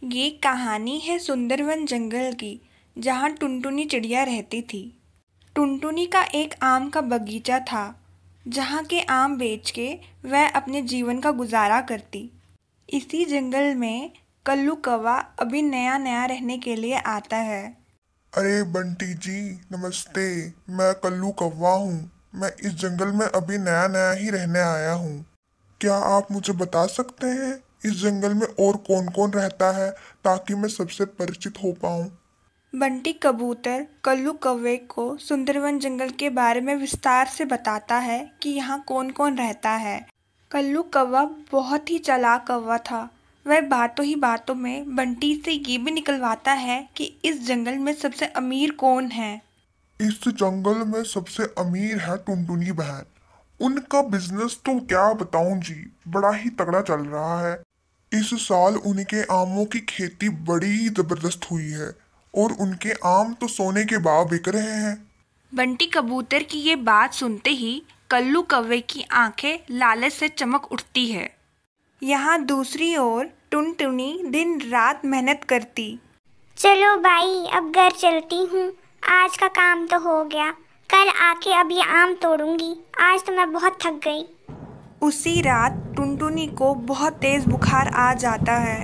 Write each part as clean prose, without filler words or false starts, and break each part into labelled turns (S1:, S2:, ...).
S1: ये कहानी है सुंदरवन जंगल की, जहाँ टुनटुनी चिड़िया रहती थी। टुनटुनी का एक आम का बगीचा था, जहाँ के आम बेच के वह अपने जीवन का गुजारा करती। इसी जंगल में कल्लू कौवा अभी नया नया रहने के लिए आता है।
S2: अरे बंटी जी, नमस्ते। मैं कल्लू कौवा हूँ। मैं इस जंगल में अभी नया नया ही रहने आया हूँ। क्या आप मुझे बता सकते हैं इस जंगल में और कौन कौन रहता है, ताकि मैं सबसे परिचित हो पाऊँ।
S1: बंटी कबूतर कल्लू कौवे को सुंदरवन जंगल के बारे में विस्तार से बताता है कि यहाँ कौन कौन रहता है। कल्लू कौवा बहुत ही चालाक कौवा था। वह बातों ही बातों में बंटी से ये भी निकलवाता है कि इस जंगल में सबसे अमीर कौन है।
S2: इस जंगल में सबसे अमीर है टुनटुनी बहन। उनका बिजनेस तो क्या बताऊं जी, बड़ा ही तगड़ा चल रहा है। इस साल उनके आमों की खेती बड़ी जबरदस्त हुई है और उनके आम तो सोने के भाव बिक रहे हैं।
S1: बंटी कबूतर की ये बात सुनते ही कल्लू कौवे की आंखें लालच से चमक उठती है। यहाँ दूसरी ओर टुनटुनी दिन रात मेहनत करती।
S3: चलो भाई, अब घर चलती हूँ। आज का काम तो हो गया, कल आके अब ये आम तोड़ूंगी। आज तो मैं बहुत थक गई।
S1: उसी रात टुनटुनी को बहुत तेज बुखार आ जाता है।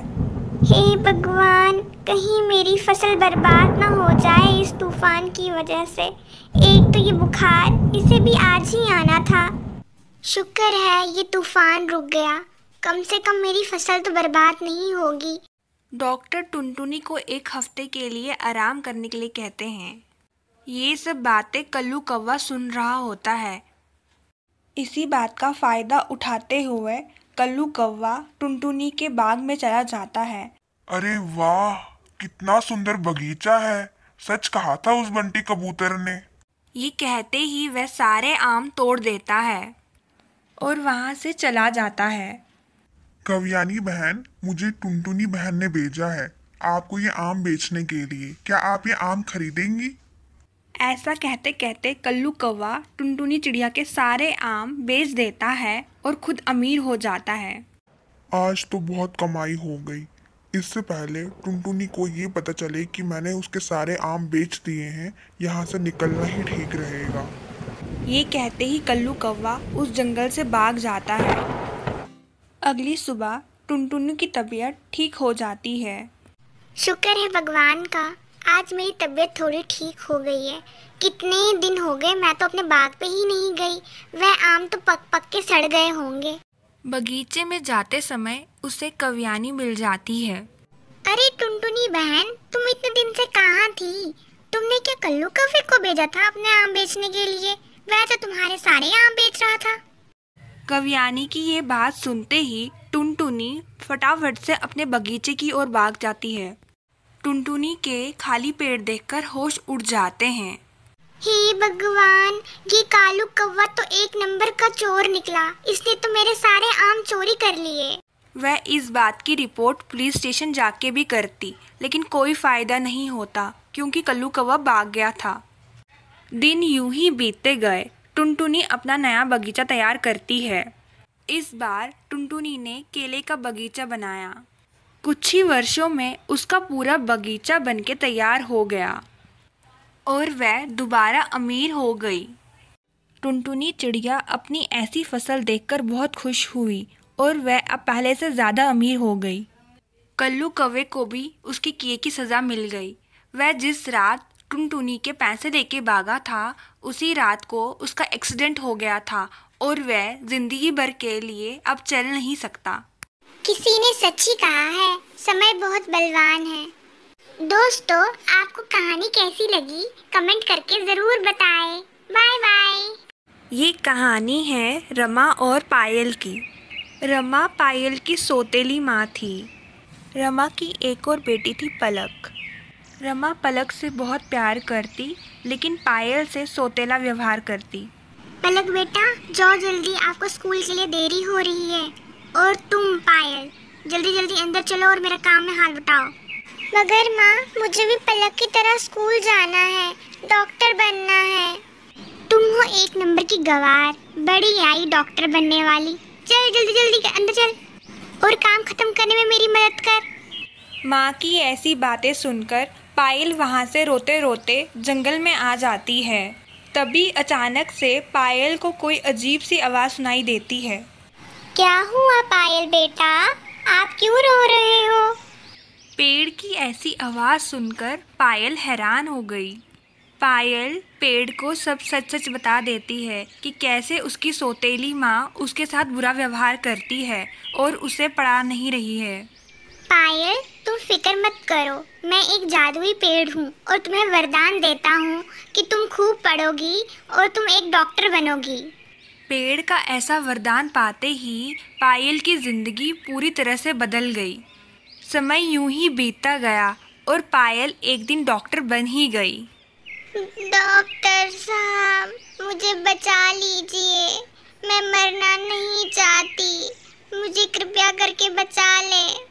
S3: हे भगवान, कहीं मेरी फसल बर्बाद ना हो जाए इस तूफान की वजह से। एक तो ये बुखार, इसे भी आज ही आना था। शुक्र है ये तूफान रुक गया, कम से कम मेरी फसल तो बर्बाद नहीं होगी।
S1: डॉक्टर टुनटुनी को एक हफ्ते के लिए आराम करने के लिए कहते हैं। ये सब बातें कल्लू कौवा सुन रहा होता है। इसी बात का फायदा उठाते हुए कल्लू कौवा टुनटुनी के बाग में चला जाता है।
S2: अरे वाह, कितना सुंदर बगीचा है। सच कहा था उस बंटी कबूतर ने।
S1: ये कहते ही वह सारे आम तोड़ देता है और वहां से चला जाता है।
S2: कव्यानी बहन, मुझे टुनटुनी बहन ने भेजा है आपको ये आम बेचने के लिए। क्या आप ये आम खरीदेंगी?
S1: ऐसा कहते कहते कल्लू कौवा टुनटुनी चिड़िया के सारे आम बेच देता है और खुद अमीर हो जाता है।
S2: आज तो बहुत कमाई हो गई। इससे पहले टुनटुनी को ये पता चले कि मैंने उसके सारे आम बेच दिए हैं, यहाँ से निकलना ही ठीक रहेगा।
S1: ये कहते ही कल्लू कौवा उस जंगल से भाग जाता है। अगली सुबह टुनटुनी की तबीयत ठीक हो जाती है।
S3: शुक्र है भगवान का, आज मेरी तबीयत थोड़ी ठीक हो गई है। कितने दिन हो गए मैं तो अपने बाग पे ही नहीं गई। वह आम तो पक पक के सड़ गए होंगे।
S1: बगीचे में जाते समय उसे कव्यानी मिल जाती है।
S3: अरे टुनटुनी बहन, तुम इतने दिन से कहाँ थी? तुमने क्या कल्लू कौवे को भेजा था अपने आम बेचने के लिए? वह तो तुम्हारे सारे आम बेच रहा था।
S1: कव्यानी की ये बात सुनते ही टुनटुनी फटाफट से अपने बगीचे की ओर भाग जाती है। टुनटुनी के खाली पेड़ देखकर होश उड़ जाते हैं।
S3: हे भगवान, ये कालू कौवा तो एक नंबर का चोर निकला। इसने तो मेरे सारे आम चोरी कर लिए।
S1: वह इस बात की रिपोर्ट पुलिस स्टेशन जाके भी करती, लेकिन कोई फायदा नहीं होता क्योंकि कल्लू कौवा भाग गया था। दिन यूं ही बीतते गए। टुनटुनी अपना नया बगीचा तैयार करती है। इस बार टुनटुनी ने केले का बगीचा बनाया। कुछ ही वर्षों में उसका पूरा बगीचा बनके तैयार हो गया और वह दोबारा अमीर हो गई। टुनटुनी चिड़िया अपनी ऐसी फसल देखकर बहुत खुश हुई और वह अब पहले से ज़्यादा अमीर हो गई। कल्लू कौवे को भी उसके किए की सज़ा मिल गई। वह जिस रात टुनटुनी के पैसे लेके भागा था, उसी रात को उसका एक्सीडेंट हो गया था और वह जिंदगी भर के लिए अब चल नहीं सकता।
S3: किसी ने सच्ची कहा है, समय बहुत बलवान है। दोस्तों, आपको कहानी कैसी लगी कमेंट करके जरूर बताएं। Bye bye.
S1: ये कहानी है रमा और पायल की। रमा पायल की सौतेली माँ थी। रमा की एक और बेटी थी पलक। रमा पलक से बहुत प्यार करती, लेकिन पायल से सौतेला व्यवहार करती।
S3: पलक बेटा, जाओ जल्दी, आपको स्कूल के लिए देरी हो रही है। और तुम पायल, जल्दी जल्दी अंदर चलो और मेरा काम में हाथ बटाओ। मगर माँ, मुझे भी पलक की तरह स्कूल जाना है, डॉक्टर बनना है। तुम हो एक नंबर की गवार, बड़ी आई डॉक्टर बनने वाली। चल जल्दी जल्दी अंदर चल और काम खत्म करने में मेरी मदद कर।
S1: माँ की ऐसी बातें सुनकर पायल वहाँ से रोते रोते जंगल में आ जाती है। तभी अचानक से पायल को कोई अजीब सी आवाज़ सुनाई देती है।
S3: क्या हुआ पायल बेटा, आप क्यों रो रहे हो?
S1: पेड़ की ऐसी आवाज़ सुनकर पायल हैरान हो गई। पायल पेड़ को सब सच सच बता देती है कि कैसे उसकी सौतेली माँ उसके साथ बुरा व्यवहार करती है और उसे पढ़ा नहीं रही है।
S3: पायल, तुम फिक्र मत करो, मैं एक जादुई पेड़ हूँ और तुम्हें वरदान देता हूँ कि तुम खूब पढ़ोगी और तुम एक डॉक्टर बनोगी।
S1: पेड़ का ऐसा वरदान पाते ही पायल की जिंदगी पूरी तरह से बदल गई। समय यूं ही बीतता गया और पायल एक दिन डॉक्टर बन ही गई।
S3: डॉक्टर साहब, मुझे बचा लीजिए, मैं मरना नहीं चाहती, मुझे कृपया करके बचा लें।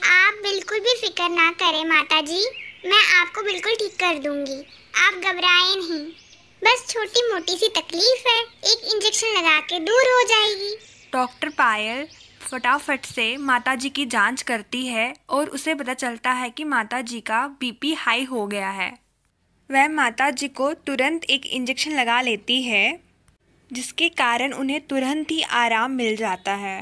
S3: आप बिल्कुल भी फिक्र ना करें माता जी, मैं आपको बिल्कुल ठीक कर दूंगी, आप घबराएं नहीं। बस छोटी मोटी सी तकलीफ है, एक इंजेक्शन लगा के दूर हो जाएगी।
S1: डॉक्टर पायल फटाफट से माताजी की जांच करती है और उसे पता चलता है कि माताजी का बीपी हाई हो गया है। वह माताजी को तुरंत एक इंजेक्शन लगा लेती है, जिसके कारण उन्हें तुरंत ही आराम मिल जाता है।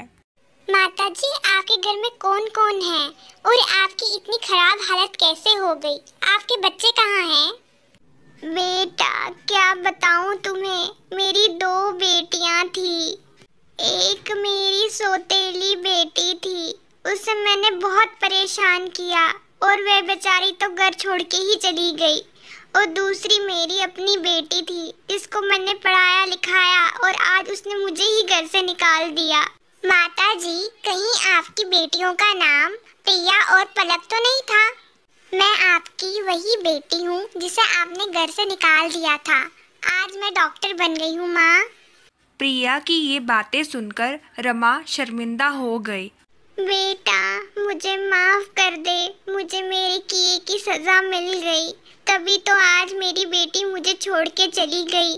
S3: माता जी, आपके घर में कौन कौन है और आपकी इतनी खराब हालत कैसे हो गई? आपके बच्चे कहाँ हैं? बेटा, क्या बताऊं तुम्हें, मेरी 2 बेटियां थी। एक मेरी सौतेली बेटी थी, उसे मैंने बहुत परेशान किया और वह बेचारी तो घर छोड़ के ही चली गई। और दूसरी मेरी अपनी बेटी थी, जिसको मैंने पढ़ाया लिखाया और आज उसने मुझे ही घर से निकाल दिया। माता जी, कहीं आपकी बेटियों का नाम प्रिया और पलक तो नहीं था? मैं आपकी वही बेटी हूँ जिसे आपने घर से निकाल दिया था। आज मैं डॉक्टर बन गई हूँ माँ।
S1: प्रिया की ये बातें सुनकर रमा शर्मिंदा हो गई।
S3: बेटा, मुझे माफ कर दे, मुझे मेरे किए की सजा मिल गई, तभी तो आज मेरी बेटी मुझे छोड़ के चली गई।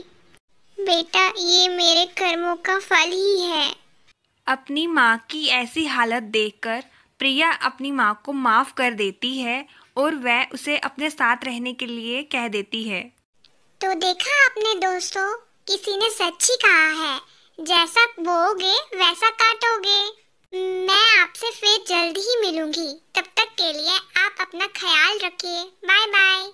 S3: बेटा, ये मेरे कर्मों का फल ही है।
S1: अपनी माँ की ऐसी हालत देखकर प्रिया अपनी माँ को माफ़ कर देती है और वह उसे अपने साथ रहने के लिए कह देती है।
S3: तो देखा आपने दोस्तों, किसी ने सच ही कहा है, जैसा बोओगे वैसा काटोगे। मैं आपसे फिर जल्द ही मिलूंगी, तब तक के लिए आप अपना ख्याल रखिए। Bye bye.